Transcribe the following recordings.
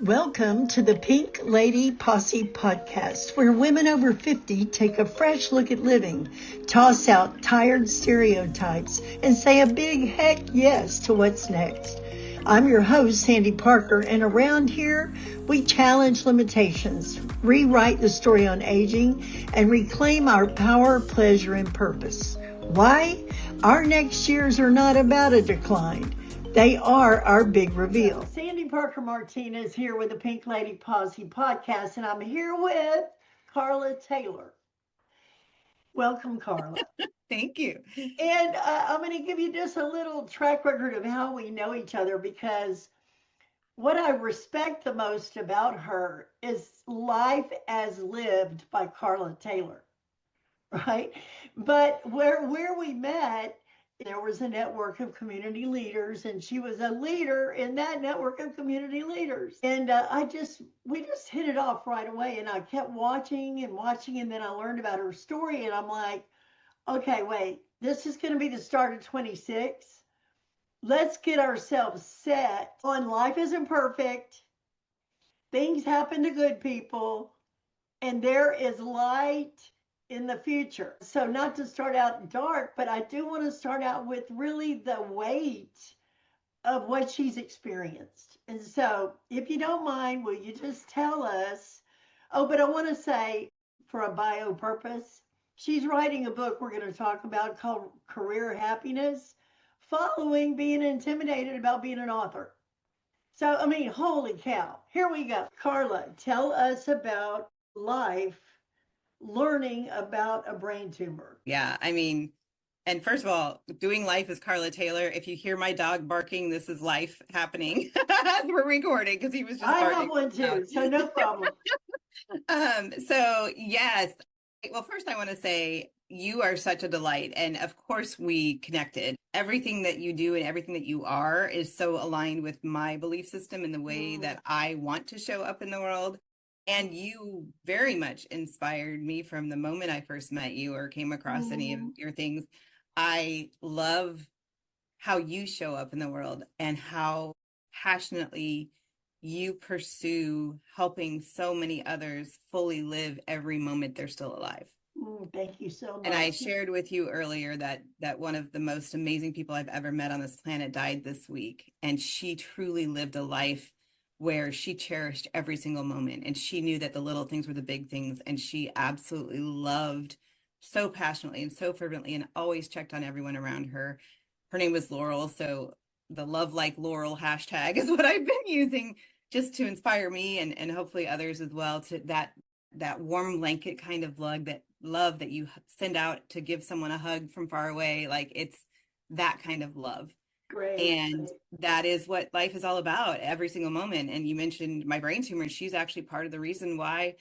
Welcome to the Pink Lady Posse podcast, where women over 50 take a fresh look at living, toss out tired stereotypes, and say a big heck yes to what's next. I'm your host, Sandy Parker, and around here, we challenge limitations, rewrite the story on aging, and reclaim our power, pleasure, and purpose. Why? Our next years are not about a decline. They are our big reveal. Sandy Parker Martinez here with the Pink Lady Posse podcast, and I'm here with Carla Taylor. Welcome, Carla. Thank you. And I'm going to give you just a little track record of how we know each other, because what I respect the most about her is Life as Lived by Carla Taylor, right? But where we met, there was a network of community leaders, and she was a leader in that network of community leaders. And we just hit it off right away. And I kept watching, and then I learned about her story, and I'm like, okay, wait, this is going to be the start of 26. Let's get ourselves set on life isn't perfect. Things happen to good people, and there is light in the future. So not to start out dark, but I do want to start out with really the weight of what she's experienced. And so if you don't mind, will you just tell us? Oh, but I want to say, for a bio purpose, she's writing a book we're going to talk about called Career Happiness, following being intimidated about being an author. So, I mean, holy cow. Here we go. Carla, tell us about life learning about a brain tumor. Yeah, I mean, and first of all, doing life as Carla Taylor. If you hear my dog barking, this is life happening. We're recording because he was just barking. I have one too, so no problem. So yes. Well, first I want to say you are such a delight. And of course we connected. Everything that you do and everything that you are is so aligned with my belief system and the way that I want to show up in the world. And you very much inspired me from the moment I first met you or came across any of your things. I love how you show up in the world and how passionately you pursue helping so many others fully live every moment they're still alive. Thank you so much. And I shared with you earlier that one of the most amazing people I've ever met on this planet died this week. And she truly lived a life where she cherished every single moment, and she knew that the little things were the big things, and she absolutely loved so passionately and so fervently and always checked on everyone around her. Her name was Laurel, so the love like Laurel hashtag is what I've been using just to inspire me and hopefully others as well, to that warm blanket kind of love that you send out to give someone a hug from far away. Like, it's that kind of love. Great. And that is what life is all about, every single moment. And you mentioned my brain tumor. She's actually part of the reason why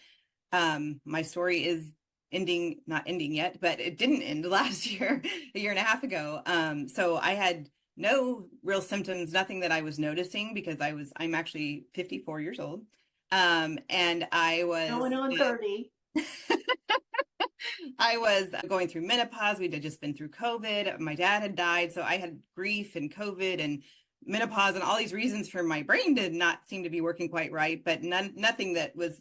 my story is not ending yet, but it didn't end last year, a year and a half ago. So I had no real symptoms, nothing that I was noticing, because I'm actually 54 years old. And I was going on 30. I was going through menopause. We'd just been through COVID. My dad had died. So I had grief and COVID and menopause and all these reasons for my brain to not seem to be working quite right, but nothing that was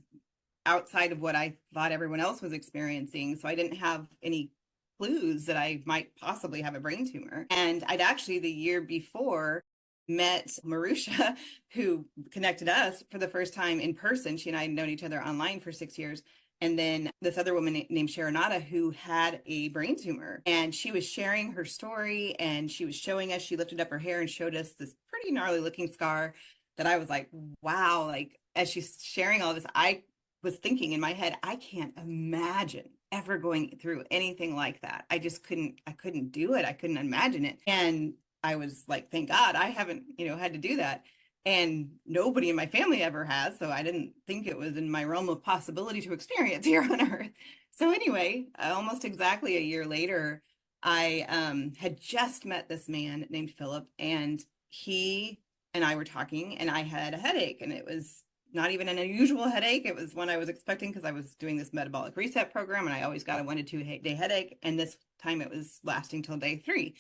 outside of what I thought everyone else was experiencing. So I didn't have any clues that I might possibly have a brain tumor. And I'd actually, the year before, met Marusha, who connected us for the first time in person. She and I had known each other online for 6 years. And then this other woman named Sharonata, who had a brain tumor, and she was sharing her story, and she was showing us, she lifted up her hair and showed us this pretty gnarly looking scar that I was like, wow. Like, as she's sharing all this, I was thinking in my head, I can't imagine ever going through anything like that. I couldn't do it. I couldn't imagine it. And I was like, thank God I haven't, had to do that. And nobody in my family ever has. So I didn't think it was in my realm of possibility to experience here on Earth. So anyway, almost exactly a year later, I had just met this man named Philip, and he and I were talking, and I had a headache, and it was not even an unusual headache. It was one I was expecting because I was doing this metabolic reset program, and I always got a 1 to 2 day headache. And this time it was lasting till day 3.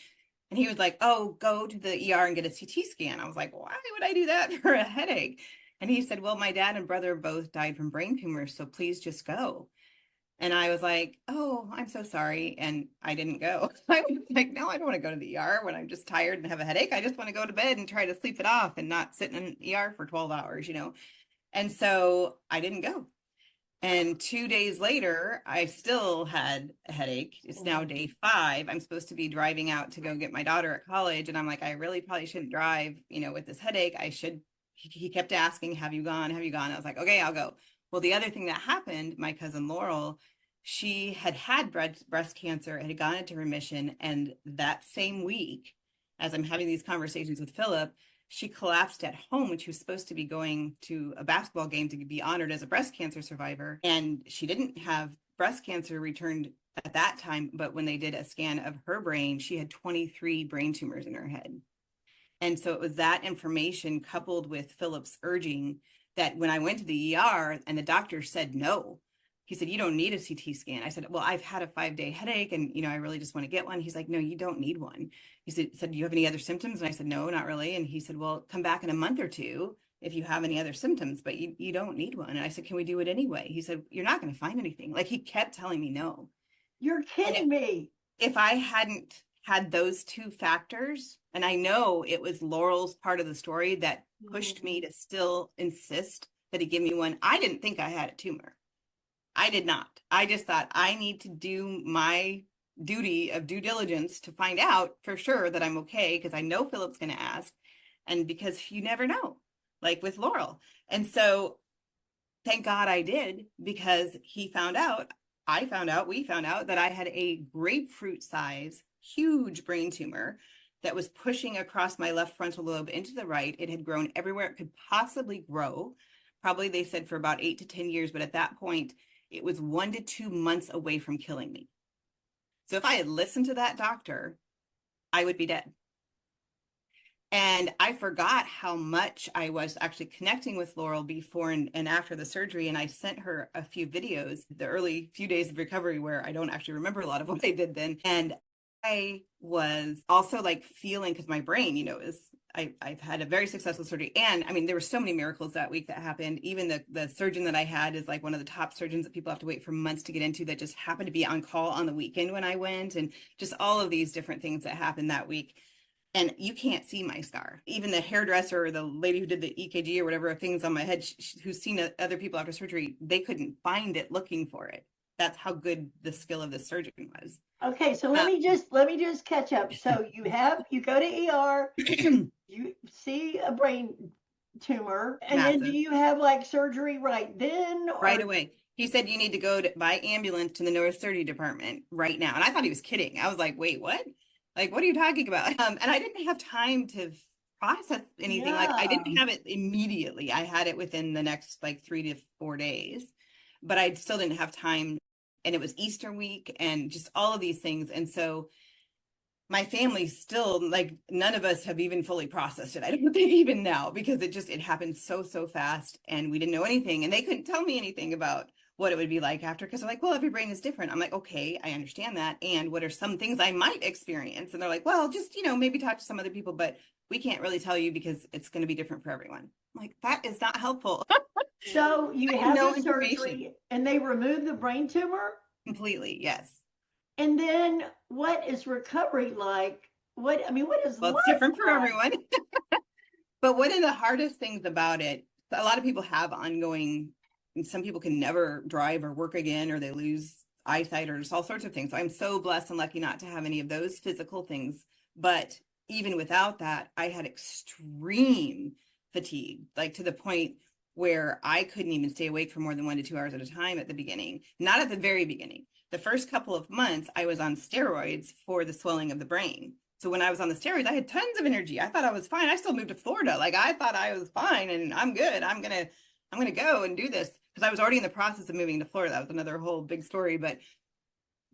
And he was like, oh, go to the ER and get a CT scan. I was like, why would I do that for a headache? And he said, well, my dad and brother both died from brain tumors, so please just go. And I was like, oh, I'm so sorry. And I didn't go. I was like, no, I don't want to go to the ER when I'm just tired and have a headache. I just want to go to bed and try to sleep it off and not sit in an ER for 12 hours, you know? And so I didn't go. And 2 days later, I still had a headache. It's now day 5. I'm supposed to be driving out to go get my daughter at college. And I'm like, I really probably shouldn't drive, you know, with this headache. I should. He kept asking, have you gone? Have you gone? I was like, okay, I'll go. Well, the other thing that happened, my cousin Laurel, she had breast cancer, had gone into remission. And that same week, as I'm having these conversations with Philip, she collapsed at home when she was supposed to be going to a basketball game to be honored as a breast cancer survivor. And she didn't have breast cancer returned at that time, but when they did a scan of her brain, she had 23 brain tumors in her head. And so it was that information coupled with Philip's urging that when I went to the ER and the doctor said no, he said, you don't need a CT scan. I said, well, I've had a 5-day headache and, you know, I really just want to get one. He's like, no, you don't need one. He said, do you have any other symptoms? And I said, no, not really. And he said, well, come back in a month or two if you have any other symptoms, but you don't need one. And I said, can we do it anyway? He said, you're not going to find anything. Like he kept telling me no. You're kidding me. If I hadn't had those two factors, and I know it was Laurel's part of the story that pushed me to still insist that he give me one. I didn't think I had a tumor. I did not. I just thought I need to do my duty of due diligence to find out for sure that I'm okay, because I know Philip's going to ask, and because you never know, like with Laurel. And so thank God I did, because he found out, I found out, we found out that I had a grapefruit-sized, huge brain tumor that was pushing across my left frontal lobe into the right. It had grown everywhere it could possibly grow. Probably, they said, for about 8 to 10 years, but at that point, it was 1 to 2 months away from killing me. So if I had listened to that doctor, I would be dead. And I forgot how much I was actually connecting with Laurel before and after the surgery. And I sent her a few videos, the early few days of recovery, where I don't actually remember a lot of what I did then. And I was also like feeling, because my brain, you know, I've had a very successful surgery. And I mean, there were so many miracles that week that happened. Even the surgeon that I had is like one of the top surgeons that people have to wait for months to get into, that just happened to be on call on the weekend when I went, and just all of these different things that happened that week. And you can't see my scar. Even the hairdresser or the lady who did the EKG or whatever things on my head, who's seen other people after surgery, they couldn't find it looking for it. That's how good the skill of the surgeon was. Okay, so let me just catch up. So you go to ER, you see a brain tumor, and Massive. then do you have like surgery right then? Or? Right away. He said you need to go by ambulance to the neurosurgery department right now. And I thought he was kidding. I was like, wait, what? Like, what are you talking about? And I didn't have time to process anything. Yeah. Like, I didn't have it immediately. I had it within the next like 3 to 4 days, but I still didn't have time. And it was Easter week and just all of these things. And so my family still, like, none of us have even fully processed it. I don't think even now, because it happened so fast, and we didn't know anything, and they couldn't tell me anything about what it would be like after, because they're like, well, every brain is different. I'm like, okay, I understand that. And what are some things I might experience? And they're like, well, just, you know, maybe talk to some other people, but we can't really tell you because it's going to be different for everyone. I'm like, that is not helpful. So you have no the surgery and they remove the brain tumor? Completely, yes. And then what is recovery like? What is Well, life it's different for like? everyone. But one of the hardest things about it, a lot of people have ongoing, some people can never drive or work again, or they lose eyesight, or just all sorts of things. So I'm so blessed and lucky not to have any of those physical things. But even without that, I had extreme fatigue, like to the point where I couldn't even stay awake for more than 1 to 2 hours at a time at the beginning. Not at the very beginning. The first couple of months, I was on steroids for the swelling of the brain. So when I was on the steroids, I had tons of energy. I thought I was fine. I still moved to Florida. Like, I thought I was fine and I'm good. I'm gonna go and do this, because I was already in the process of moving to Florida. That was another whole big story, but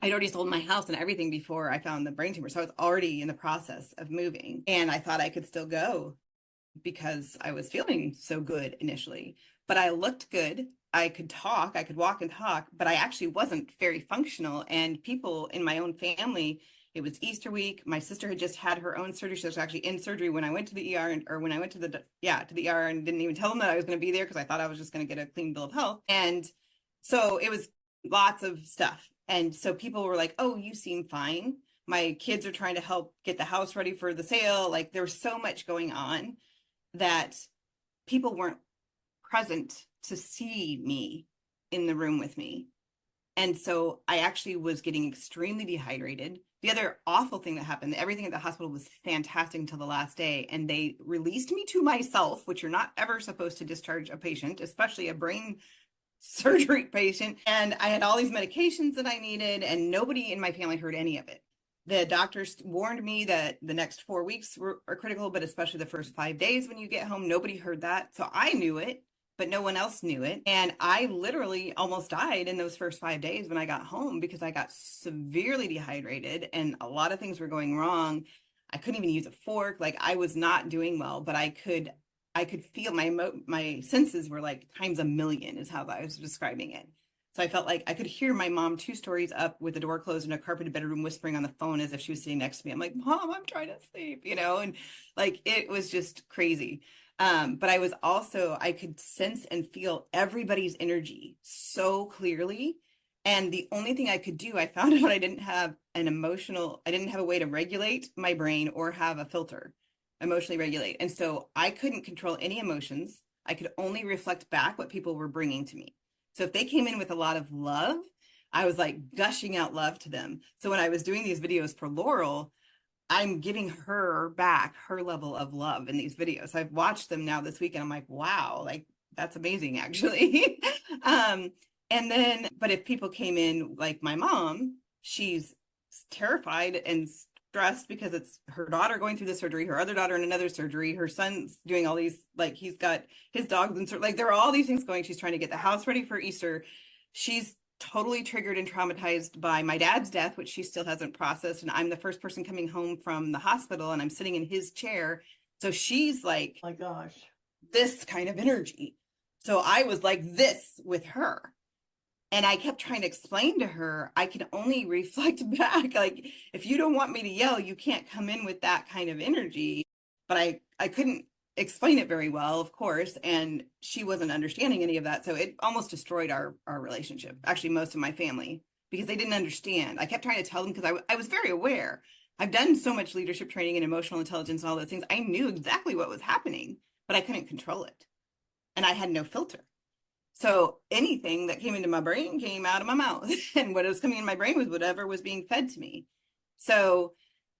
I'd already sold my house and everything before I found the brain tumor. So I was already in the process of moving, and I thought I could still go because I was feeling so good initially, but I looked good. I could talk, I could walk and talk, but I actually wasn't very functional. And people in my own family, It was Easter week. My sister had just had her own surgery. She was actually in surgery when I went to the ER or when I went to the ER and didn't even tell them that I was going to be there because I thought I was just going to get a clean bill of health. And so it was lots of stuff. And so people were like, oh, you seem fine. My kids are trying to help get the house ready for the sale. Like there was so much going on that people weren't present to see me in the room with me. And so I actually was getting extremely dehydrated. The other awful thing that happened, everything at the hospital was fantastic until the last day. And they released me to myself, which you're not ever supposed to discharge a patient, especially a brain surgery patient. And I had all these medications that I needed, and nobody in my family heard any of it. The doctors warned me that the next 4 weeks are critical, but especially the first 5 days when you get home, nobody heard that. So I knew it, but no one else knew it. And I literally almost died in those first 5 days when I got home because I got severely dehydrated and a lot of things were going wrong. I couldn't even use a fork. Like I was not doing well, but I could feel my senses were like times a million is how I was describing it. So I felt like I could hear my mom 2 stories up with the door closed in a carpeted bedroom whispering on the phone as if she was sitting next to me. I'm like, Mom, I'm trying to sleep, and like it was just crazy. But I could sense and feel everybody's energy so clearly. And the only thing I could do, I found out I didn't have I didn't have a way to regulate my brain or have a filter, emotionally regulate. And so I couldn't control any emotions. I could only reflect back what people were bringing to me. So if they came in with a lot of love, I was like gushing out love to them. So when I was doing these videos for Laurel, I'm giving her back her level of love in these videos. I've watched them now this week and I'm like, wow, like that's amazing actually. And then, but if people came in like my mom, she's terrified and stressed because it's her daughter going through the surgery, her other daughter in another surgery, her son's doing all these, like he's got his dogs and like there are all these things going. She's trying to get the house ready for Easter. She's totally triggered and traumatized by my dad's death, which she still hasn't processed. And I'm the first person coming home from the hospital and I'm sitting in his chair. So she's like, my gosh, this kind of energy. So I was like this with her. And I kept trying to explain to her, I can only reflect back. Like, if you don't want me to yell, you can't come in with that kind of energy. But I couldn't explain it very well, of course. And she wasn't understanding any of that. So it almost destroyed our relationship, actually, most of my family, because they didn't understand. I kept trying to tell them because I was very aware. I've done so much leadership training and emotional intelligence and all those things. I knew exactly what was happening, but I couldn't control it. And I had no filter. So anything that came into my brain came out of my mouth. And what was coming in my brain was whatever was being fed to me. So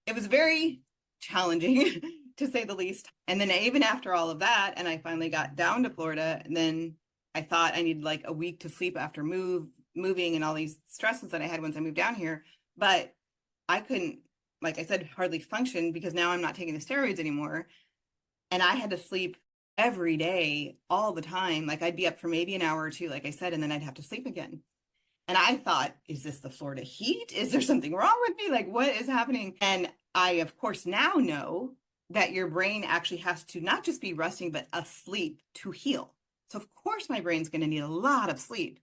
it was very challenging to say the least. And then even after all of that, and I finally got down to Florida, and then I thought I needed like a week to sleep after moving and all these stresses that I had once I moved down here. But I couldn't, like I said, hardly function because now I'm not taking the steroids anymore. And I had to sleep every day, all the time. Like I'd be up for maybe an hour or two, like I said, and then I'd have to sleep again. And I thought, is this the Florida heat? Is there something wrong with me? Like, what is happening? And I, of course, now know that your brain actually has to not just be resting, but asleep to heal. So, of course, my brain's going to need a lot of sleep.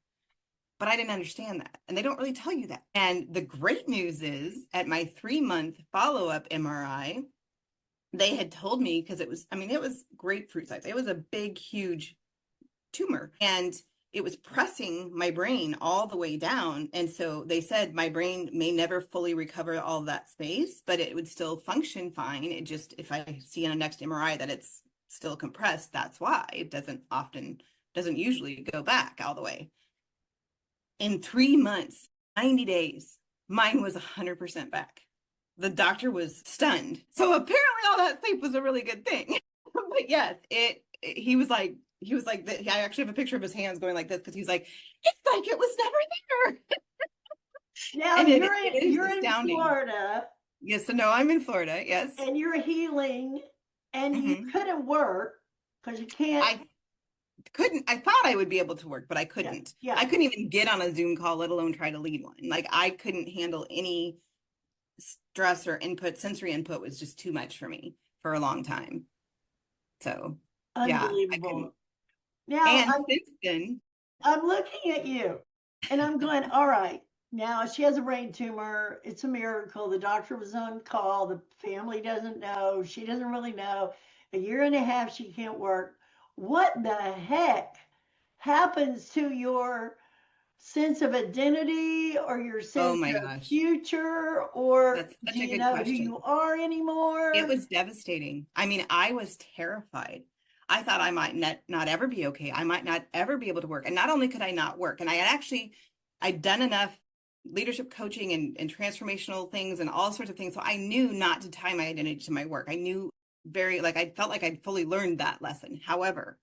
But I didn't understand that. And they don't really tell you that. And the great news is at my 3-month follow-up MRI, they had told me because it was grapefruit size. It was a big, huge tumor and it was pressing my brain all the way down. And so they said my brain may never fully recover all that space, but it would still function fine. It just, if I see in a next MRI that it's still compressed, that's why it doesn't usually go back all the way. In 3 months, 90 days, mine was 100% back. The doctor was stunned. So apparently all that sleep was a really good thing. But yes, he was like, I actually have a picture of his hands going like this because he's like, it's like it was never there. now And you're it is in astounding. Florida. Yes, so no, I'm in Florida, yes. And you're healing and you couldn't work because you can't. I thought I would be able to work, but I couldn't. Yeah. I couldn't even get on a Zoom call, let alone try to lead one. Like I couldn't handle any stress or input. Sensory input was just too much for me for a long time. So yeah, I couldn't. Now And since then, I'm looking at you and I'm going, all right, Now she has a brain tumor. It's a miracle. The doctor was on call. The family doesn't know. She doesn't really know. A year and a half she can't work. What the heck happens to your sense of identity or your Oh sense my of gosh. future, or That's do such a you good know who you question. are It anymore? was devastating. I mean, I was terrified. I thought I might not ever be okay. I might not ever be able to work. And not only could I not work, and I had actually, I'd done enough leadership coaching and transformational things and all sorts of things. So I knew not to tie my identity to my work. I knew like, I felt like I'd fully learned that lesson. However,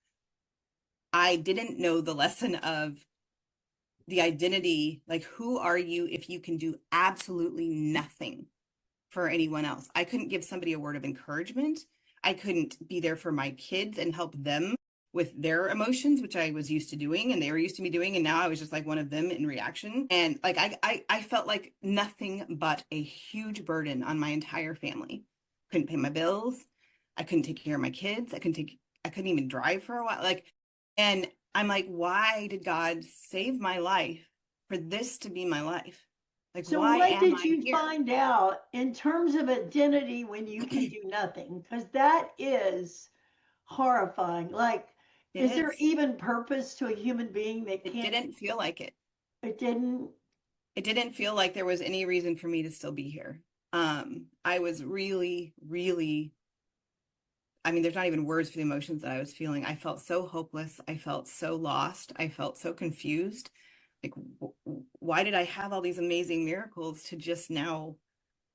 I didn't know the lesson of the identity, like, who are you if you can do absolutely nothing for anyone else? I couldn't give somebody a word of encouragement. I couldn't be there for my kids and help them with their emotions, which I was used to doing and they were used to me doing. And now I was just like one of them in reaction. And like I felt like nothing but a huge burden on my entire family. Couldn't pay my bills. I couldn't take care of my kids. I couldn't even drive for a while. Like, and I'm like, why did God save my life for this to be my life? Like, So, why what am did I you here? find out in terms of identity when you can do nothing? Because that is horrifying. Like, It is there is. even purpose to a human being that It can't? didn't feel like it. It didn't. It didn't feel like there was any reason for me to still be here. I was really, really, I mean, there's not even words for the emotions that I was feeling. I felt so hopeless. I felt so lost. I felt so confused. Like, why did I have all these amazing miracles to just now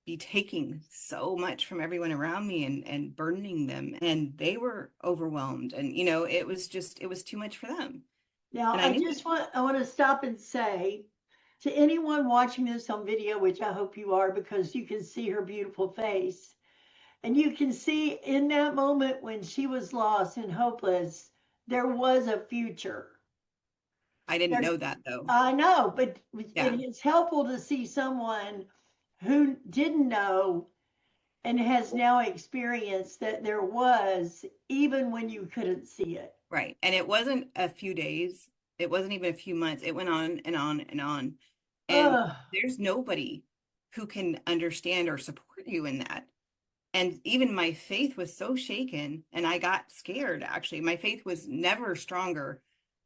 be taking so much from everyone around me and burdening them? And they were overwhelmed. And, it was just, it was too much for them. Now, And I knew it. I want to stop and say to anyone watching this on video, which I hope you are, because you can see her beautiful face, and you can see in that moment when she was lost and hopeless, there was a future. I didn't There, know that though. I know, but Yeah. it's helpful to see someone who didn't know and has now experienced that there was, even when you couldn't see it. Right. And it wasn't a few days. It wasn't even a few months. It went on and on and on. And Ugh. there's nobody who can understand or support you in that. And even my faith was so shaken and I got scared, actually. My faith was never stronger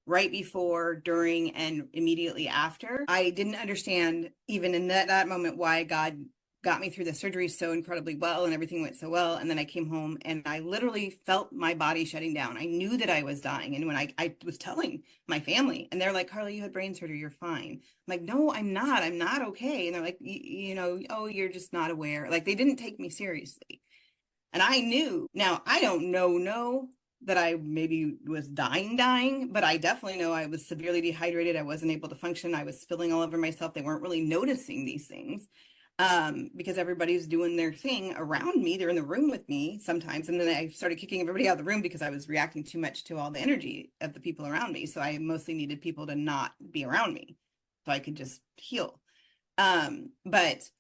right before, during, and immediately after. I didn't understand even in that moment why God got me through the surgery so incredibly well and everything went so well. And then I came home and I literally felt my body shutting down. I knew that I was dying. And when I was telling my family, and they're like, Carla, you had brain surgery, you're fine. I'm like, no, I'm not. I'm not okay. And they're like, oh, you're just not aware. Like, they didn't take me seriously. And I knew. Now, I don't know that I maybe was dying, but I definitely know I was severely dehydrated. I wasn't able to function. I was spilling all over myself. They weren't really noticing these things, because everybody's doing their thing around me. They're in the room with me sometimes. And then I started kicking everybody out of the room because I was reacting too much to all the energy of the people around me. So I mostly needed people to not be around me so I could just heal. But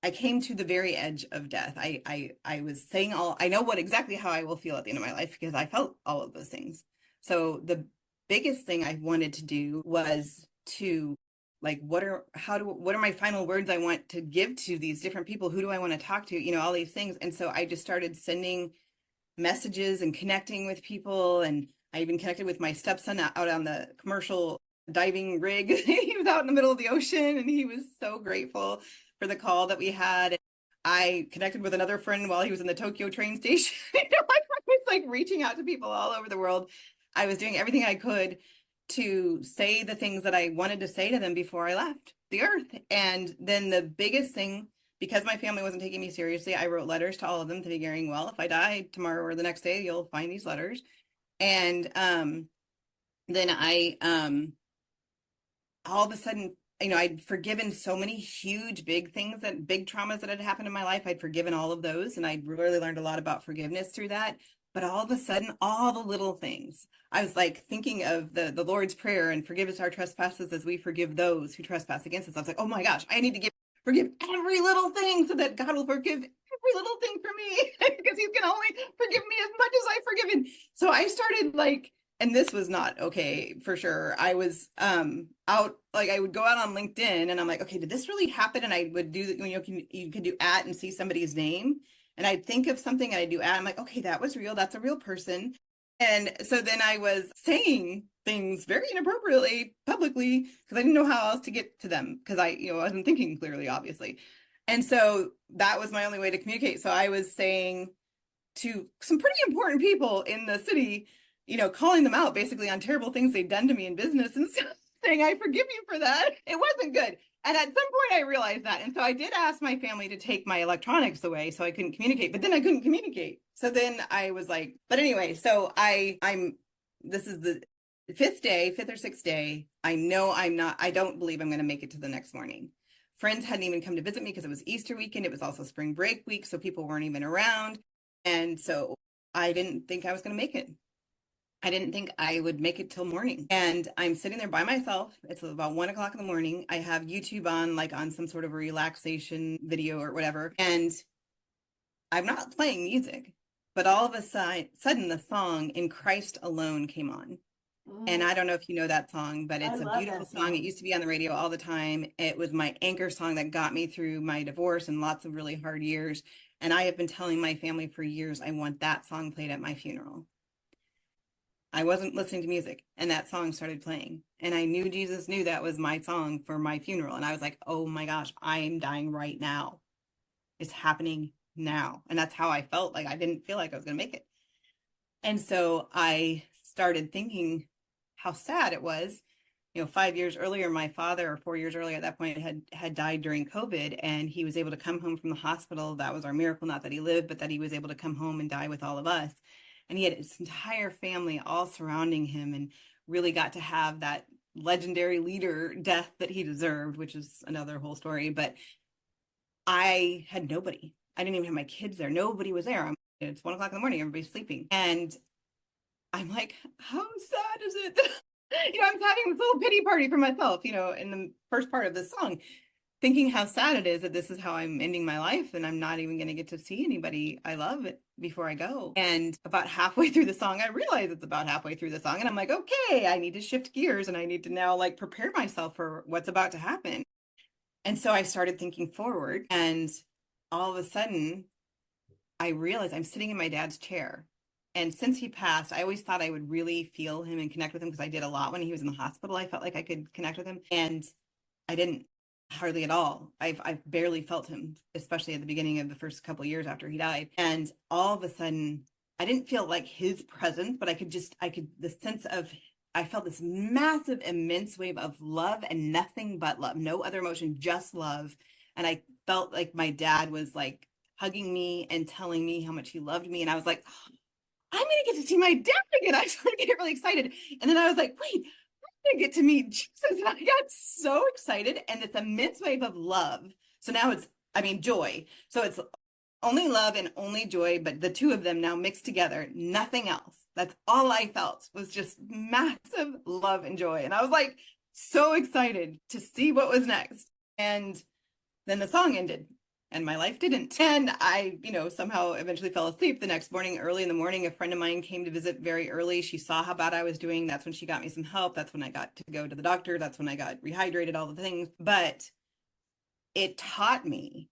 I came to the very edge of death. I was saying I know what exactly how I will feel at the end of my life because I felt all of those things. So the biggest thing I wanted to do was to, like, what are my final words I want to give to these different people? Who do I want to talk to? All these things. And so I just started sending messages and connecting with people. And I even connected with my stepson out on the commercial diving rig. He was out in the middle of the ocean and he was so grateful for the call that we had. I connected with another friend while he was in the Tokyo train station. Like, I was like reaching out to people all over the world. I was doing everything I could to say the things that I wanted to say to them before I left the earth. And then the biggest thing, because my family wasn't taking me seriously, I wrote letters to all of them figuring, well, if I die tomorrow or the next day, you'll find these letters. And then I all of a sudden, I'd forgiven so many huge, big things, that big traumas that had happened in my life. I'd forgiven all of those. And I really learned a lot about forgiveness through that. But all of a sudden, all the little things, I was like thinking of the Lord's Prayer, and forgive us our trespasses as we forgive those who trespass against us. I was like, oh my gosh, I need to forgive every little thing so that God will forgive every little thing for me because he's going to only forgive me as much as I've forgiven. So I started like and this was not okay for sure. I was out, like I would go out on LinkedIn and I'm like, okay, did this really happen? And I would do, you could do at and see somebody's name. And I'd think of something and I'd do at, I'm like, okay, that was real. That's a real person. And so then I was saying things very inappropriately publicly because I didn't know how else to get to them because wasn't thinking clearly, obviously. And so that was my only way to communicate. So I was saying to some pretty important people in the city, calling them out basically on terrible things they'd done to me in business and saying, I forgive you for that. It wasn't good. And at some point I realized that. And so I did ask my family to take my electronics away so I couldn't communicate, but then I couldn't communicate. So then I was like, but anyway, so this is the fifth or sixth day. I know I don't believe I'm going to make it to the next morning. Friends hadn't even come to visit me because it was Easter weekend. It was also spring break week. So people weren't even around. And so I didn't think I was going to make it. I didn't think I would make it till morning. And I'm sitting there by myself. It's about 1 o'clock in the morning. I have YouTube on, like on some sort of a relaxation video or whatever. And I'm not playing music, but all of a sudden the song In Christ Alone came on. And I don't know if you know that song, but I it's a love beautiful that song. song. It used to be on the radio all the time. It was my anchor song that got me through my divorce and lots of really hard years. And I have been telling my family for years, I want that song played at my funeral. I wasn't listening to music and that song started playing. And I knew Jesus knew that was my song for my funeral. And I was like, oh my gosh, I am dying right now. It's happening now. And that's how I felt. Like I didn't feel like I was going to make it. And so I started thinking how sad it was. 5 years earlier, my father, or 4 years earlier at that point, had died during COVID, and he was able to come home from the hospital. That was our miracle, not that he lived, but that he was able to come home and die with all of us. And he had his entire family all surrounding him and really got to have that legendary leader death that he deserved, which is another whole story. But I had nobody. I didn't even have my kids there. Nobody was there. It's 1 o'clock in the morning. Everybody's sleeping. And I'm like, how sad is it? I'm having this little pity party for myself, in the first part of this song, thinking how sad it is that this is how I'm ending my life and I'm not even going to get to see anybody I love before I go. And about halfway through the song, I realize it's about halfway through the song and I'm like, okay, I need to shift gears and I need to now like prepare myself for what's about to happen. And so I started thinking forward and all of a sudden I realized I'm sitting in my dad's chair. And since he passed, I always thought I would really feel him and connect with him because I did a lot when he was in the hospital. I felt like I could connect with him and I didn't. Hardly at all. I've barely felt him, especially at the beginning of the first couple of years after he died. And all of a sudden, I didn't feel like his presence, but the sense of, I felt this massive, immense wave of love and nothing but love, no other emotion, just love. And I felt like my dad was like hugging me and telling me how much he loved me. And I was like, I'm going to get to see my dad again. I started to get really excited. And then I was like, wait, to get to meet Jesus. And I got so excited and it's immense wave of love. So now joy. So it's only love and only joy, but the two of them now mixed together, nothing else. That's all I felt was just massive love and joy. And I was like so excited to see what was next. And then the song ended. And my life didn't. And I, somehow eventually fell asleep the next morning. Early in the morning, a friend of mine came to visit very early. She saw how bad I was doing. That's when she got me some help. That's when I got to go to the doctor. That's when I got rehydrated, all the things. But it taught me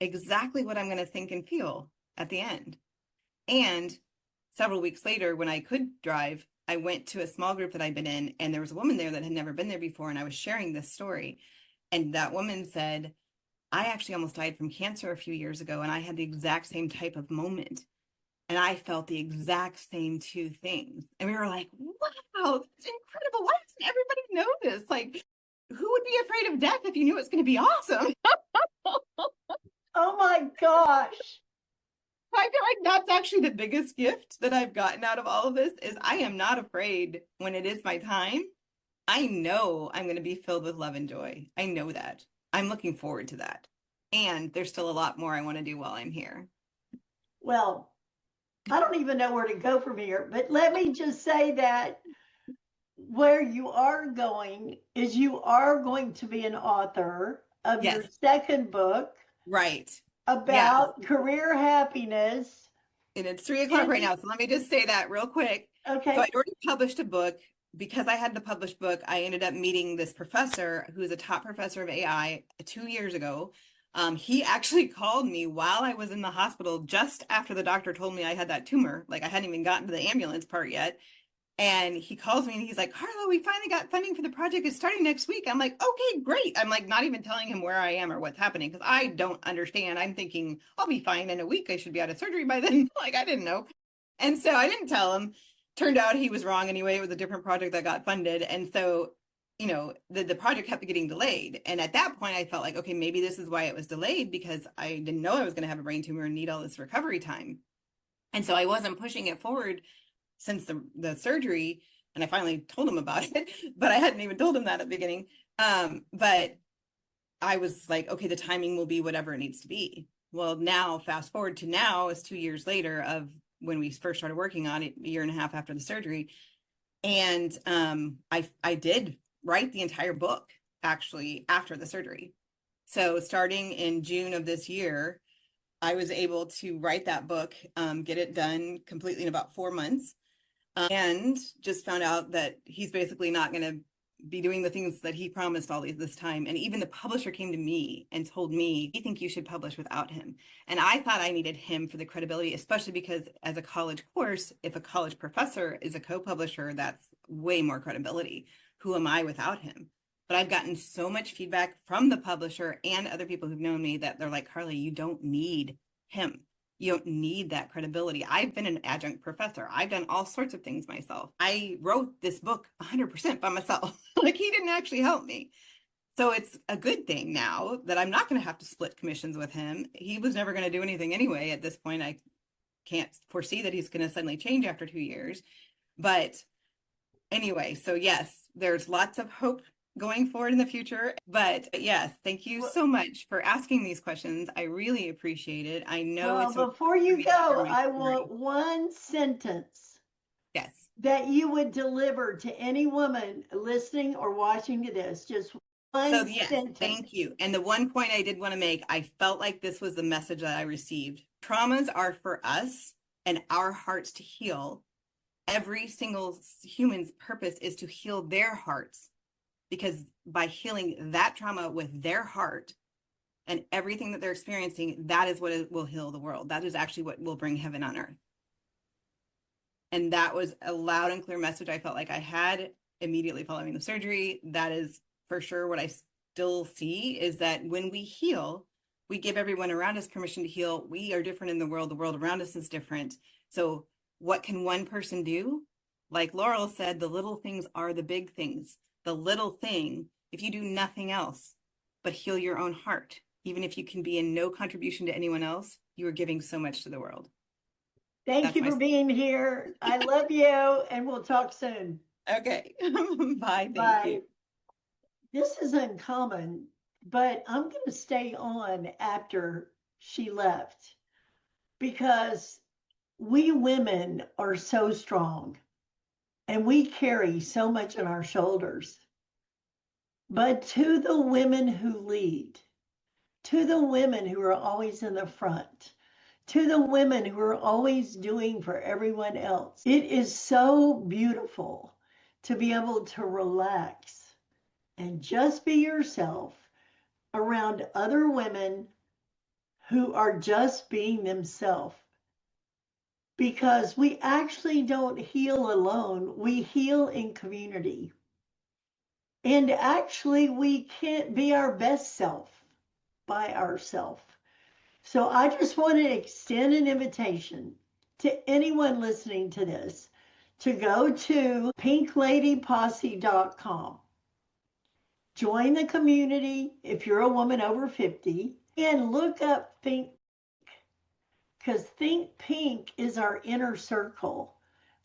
exactly what I'm going to think and feel at the end. And several weeks later, when I could drive, I went to a small group that I'd been in, and there was a woman there that had never been there before. And I was sharing this story. And that woman said, I actually almost died from cancer a few years ago, and I had the exact same type of moment. And I felt the exact same two things. And we were like, wow, that's incredible. Why doesn't everybody know this? Like, who would be afraid of death if you knew it's going to be awesome? Oh my gosh. I feel like that's actually the biggest gift that I've gotten out of all of this is I am not afraid when it is my time. I know I'm going to be filled with love and joy. I know that. I'm looking forward to that. And there's still a lot more I want to do while I'm here. Well, I don't even know where to go from here, but let me just say that where you are going is you are going to be an author of your Yes. second book. Right. About Yes. career happiness. And it's 3 o'clock right now. So let me just say that real quick. So Okay. I'd already published a book. Because I had the published book, I ended up meeting this professor who is a top professor of AI 2 years ago. He actually called me while I was in the hospital just after the doctor told me I had that tumor. Like I hadn't even gotten to the ambulance part yet. And he calls me and he's like, Carla, we finally got funding for the project. It's starting next week. I'm like, okay, great. I'm like, not even telling him where I am or what's happening because I don't understand. I'm thinking I'll be fine in a week. I should be out of surgery by then. Like, I didn't know. And so I didn't tell him. Turned out he was wrong anyway. It was a different project that got funded. And so, the project kept getting delayed. And at that point, I felt like, okay, maybe this is why it was delayed because I didn't know I was going to have a brain tumor and need all this recovery time. And so I wasn't pushing it forward since the surgery, and I finally told him about it, but I hadn't even told him that at the beginning. But I was like, okay, the timing will be whatever it needs to be. Well, now fast forward to now is 2 years later of when we first started working on it, a year and a half after the surgery. And I did write the entire book actually after the surgery. So starting in June of this year, I was able to write that book, get it done completely in about 4 months, and just found out that he's basically not going to be doing the things that he promised all this time. And even the publisher came to me and told me, "I think you should publish without him." And I thought I needed him for the credibility, especially because as a college course, if a college professor is a co-publisher, that's way more credibility. Who am I without him? But I've gotten so much feedback from the publisher and other people who've known me that they're like, Carly, you don't need him. You don't need that credibility. I've been an adjunct professor. I've done all sorts of things myself. I wrote this book 100% by myself. Like he didn't actually help me. So it's a good thing now that I'm not going to have to split commissions with him. He was never going to do anything anyway. At this point, I can't foresee that he's going to suddenly change after 2 years. But anyway, so yes, there's lots of hope going forward in the future. But yes, thank you Well, so much for asking these questions. I really appreciate it. I know well, it's important before for you me to share go, my I story. want one sentence Yes. that you would deliver to any woman listening or watching to this. Just So one yes, sentence. thank you. And the one point I did want to make, I felt like this was the message that I received. Traumas are for us and our hearts to heal. Every single human's purpose is to heal their hearts because by healing that trauma with their heart and everything that they're experiencing, that is what will heal the world. That is actually what will bring heaven on earth. And that was a loud and clear message I felt like I had immediately following the surgery. That is for sure what I still see is that when we heal, we give everyone around us permission to heal. We are different in the world. The world around us is different. So what can one person do? Like Laurel said, the little things are the big things. The little thing, if you do nothing else but heal your own heart, even if you can be in no contribution to anyone else, you are giving so much to the world. Thank That's you my for being here. I love you, and we'll talk soon. okay. Bye. Thank you. Bye. This is uncommon, but I'm going to stay on after she left because we women are so strong and we carry so much on our shoulders. But to the women who lead, to the women who are always in the front, to the women who are always doing for everyone else, it is so beautiful to be able to relax and just be yourself around other women who are just being themselves. Because we actually don't heal alone, we heal in community. And actually, we can't be our best self by ourselves. So I just want to extend an invitation to anyone listening to this to go to pinkladyposse.com. Join the community if you're a woman over 50 and look up Think, because Think Pink is our inner circle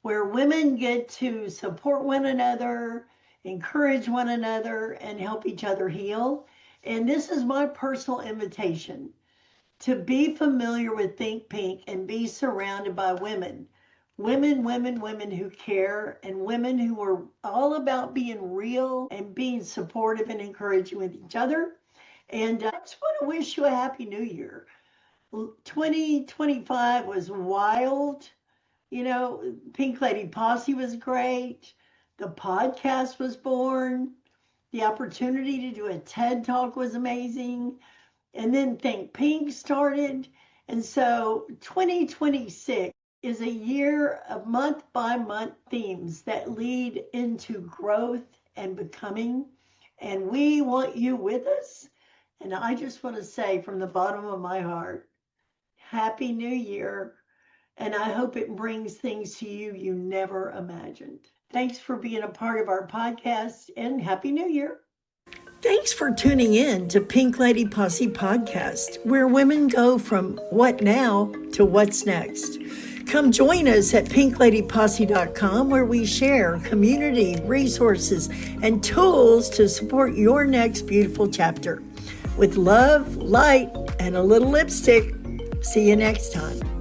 where women get to support one another, encourage one another, and help each other heal. And this is my personal invitation to be familiar with Think Pink and be surrounded by women. Women who care and women who are all about being real and being supportive and encouraging with each other. And I just want to wish you a happy new year. 2025 was wild. Pink Lady Posse was great. The podcast was born. The opportunity to do a TED Talk was amazing. And then Think Pink started. And so 2026 is a year of month by month themes that lead into growth and becoming. And we want you with us. And I just want to say from the bottom of my heart, Happy New Year. And I hope it brings things to you you never imagined. Thanks for being a part of our podcast and Happy New Year. Thanks for tuning in to Pink Lady Posse Podcast, where women go from what now to what's next. Come join us at pinkladyposse.com, where we share community, resources, and tools to support your next beautiful chapter. With love, light, and a little lipstick. See you next time.